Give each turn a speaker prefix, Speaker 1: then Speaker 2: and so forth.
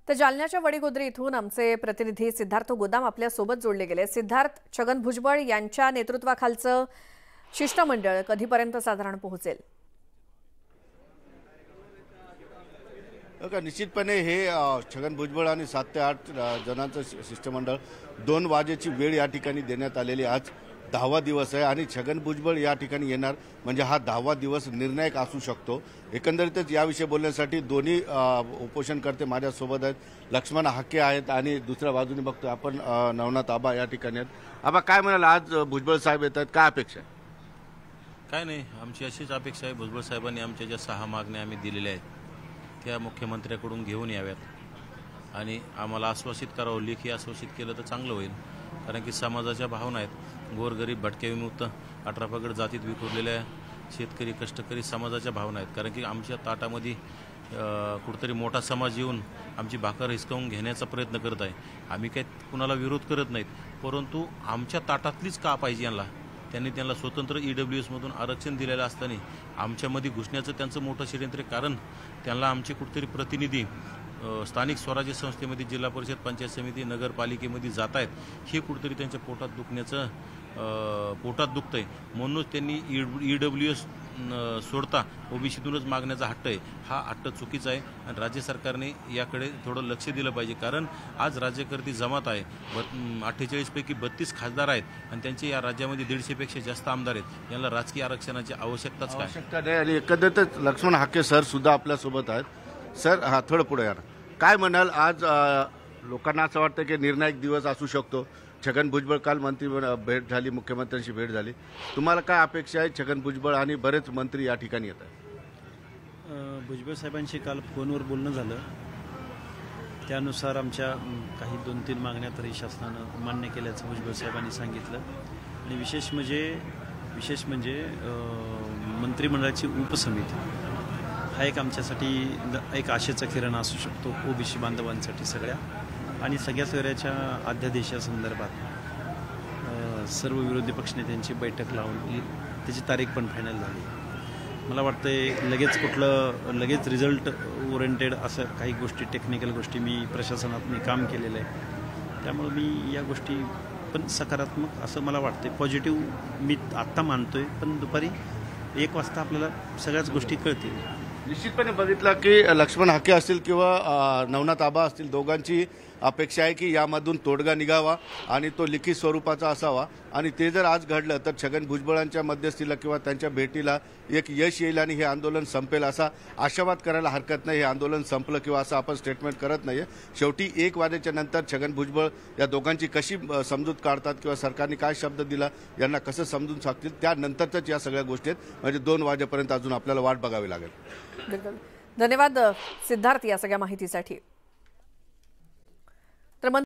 Speaker 1: तर जालन्याच्या वडीगोद्री इथून आमचे प्रतिनिधी सिद्धार्थ गोदाम आपल्या सोबत जोडले गेले। सिद्धार्थ, छगन भुजबळ यांच्या नेतृत्वाखालचं शिष्टमंडळ कधीपर्यंत साधारण पोहोचेल?
Speaker 2: निश्चितपणे हे छगन भुजबळ आणि 7 ते 8 जणांचं शिष्टमंडळ 2 वाजेची वेळ या ठिकाणी देण्यात आलेली। आज 10वा दिवस आहे आणि छगन भुजबळ या ठिकाणी येणार म्हणजे हा 10वा दिवस निर्णायक असू शकतो। एकंदरीतच याविषयी बोलण्यासाठी दोन्ही उपोषणकर्ते माझ्यासोबत आहेत। लक्ष्मण हाके आहेत आणि दुसऱ्या बाजूने बघतो आपण नवनाथ आबा या ठिकाणी आहेत। आबा, काय म्हणाल, आज भुजबळ साहेब येत आहेत, काय अपेक्षा आहे?
Speaker 3: काय नाही, आमची अशीच अपेक्षा आहे, भुजबळ साहेबांनी आमच्या ज्या 6 मागण्या आम्ही दिलेल्या आहेत त्या मुख्यमंत्र्यांकडून घेऊन याव्यात आणि आम्हाला आश्वासित करावं। लेखी आश्वासित केलं तर चांगलं होईल, कारण की समाजाच्या भावना आहेत। गोरगरीब, भटके विमुक्त, 18 पगड जातीत विखुरलेल्या शेतकरी, कष्टकरी समाजाच्या भावना आहेत। कारण की आमच्या ताटामध्ये कुठेतरी मोठा समाज येऊन आमची भाकर हिसकावून घेण्याचा प्रयत्न करत आहे। आम्ही काही कुणाला विरोध करत नाहीत, परंतु आमच्या ताटातलीच का पाहिजे यांना? त्यांना स्वतंत्र EWS मधून आरक्षण दिलेलं असताना आमच्यामध्ये घुसण्याचं त्यांचं मोठं षडयंत्र, कारण त्यांना आमचे कुठेतरी प्रतिनिधी स्थानिक स्वराज्य संस्थेमध्ये, जिल्हा परिषद, पंचायत समिती, नगरपालिकेमध्ये जात आहेत, हे कुठेतरी त्यांच्या पोटात दुखतंय। म्हणूनच त्यांनी EWS सोडता OBCतूनच मागण्याचा हट्ट आहे। हा हट्ट चुकीचा आहे आणि राज्य सरकारने याकडे थोडं लक्ष दिलं पाहिजे, कारण आज राज्यकर्ते जमात आहे। 48 पैकी 32 खासदार आहेत आणि त्यांचे या राज्यामध्ये 150 पेक्षा जास्त आमदार आहेत। यांना राजकीय आरक्षणाची आवश्यकताच काय?
Speaker 2: आणि एकंदरीतच लक्ष्मण हाके सर सुद्धा आपल्यासोबत आहेत। सर, हा थोडं पुढे या, काय म्हणाल? आज लोकांना असं वाटतं की निर्णायक दिवस असू शकतो। छगन भुजबळ काल मंत्री भेट झाली, मुख्यमंत्र्यांशी भेट झाली, तुम्हाला काय अपेक्षा आहे? छगन भुजबळ आणि बरेच मंत्री या ठिकाणी येत आहेत।
Speaker 4: भुजबळ साहेबांशी काल फोनवर बोलणं झालं, त्यानुसार आमच्या काही 2-3 मागण्या तरी शासनानं मान्य केल्याचं भुजबळ साहेबांनी सांगितलं। आणि विशेष म्हणजे मंत्रिमंडळाची उपसमिती हा एक आमच्यासाठी एक आशेचा किरण असू शकतो, OBC बांधवांसाठी सगळ्या आणि सगळ्याच्या अध्यादेशासंदर्भात सर्व विरोधी पक्षनेत्यांची बैठक लावून त्याची तारीख पण फायनल झाली। मला वाटतं लगेच रिझल्ट ओरिएंटेड असं काही गोष्टी, टेक्निकल गोष्टी मी प्रशासनात काम केलेलं आहे, त्यामुळे मी या गोष्टी पण सकारात्मक असं मला वाटतं, पॉझिटिव्ह मी आत्ता मानतोय, पण दुपारी 1 वाजता आपल्याला सगळ्याच गोष्टी कळतील।
Speaker 2: निश्चितपणे बघितलं की लक्ष्मण हाके असतील किंवा नवनाथ आबा असतील, दोघांची अपेक्षा आहे की यामधून तोडगा निघावा आणि तो लिखित स्वरूपाचा असावा आणि ते जर आज घडलं तर छगन भुजबळांच्या मध्यस्थीला किंवा त्यांच्या भेटीला एक यश येईल आणि हे आंदोलन संपेल असा आशावाद करायला हरकत नाही। हे आंदोलन संपलं किंवा असं आपण स्टेटमेंट करत नाहीये। शेवटी 1 वाजेच्या नंतर छगन भुजबळ या दोघांची कशी समजूत काढतात किंवा सरकारने काय शब्द दिला, यांना कसं समजून सांगतील, त्यानंतरच या सगळ्या गोष्टी आहेत। म्हणजे 2 वाजेपर्यंत अजून आपल्याला वाट बघावी लागेल।
Speaker 1: धन्यवाद सिद्धार्थ या सगळ्या माहितीसाठी।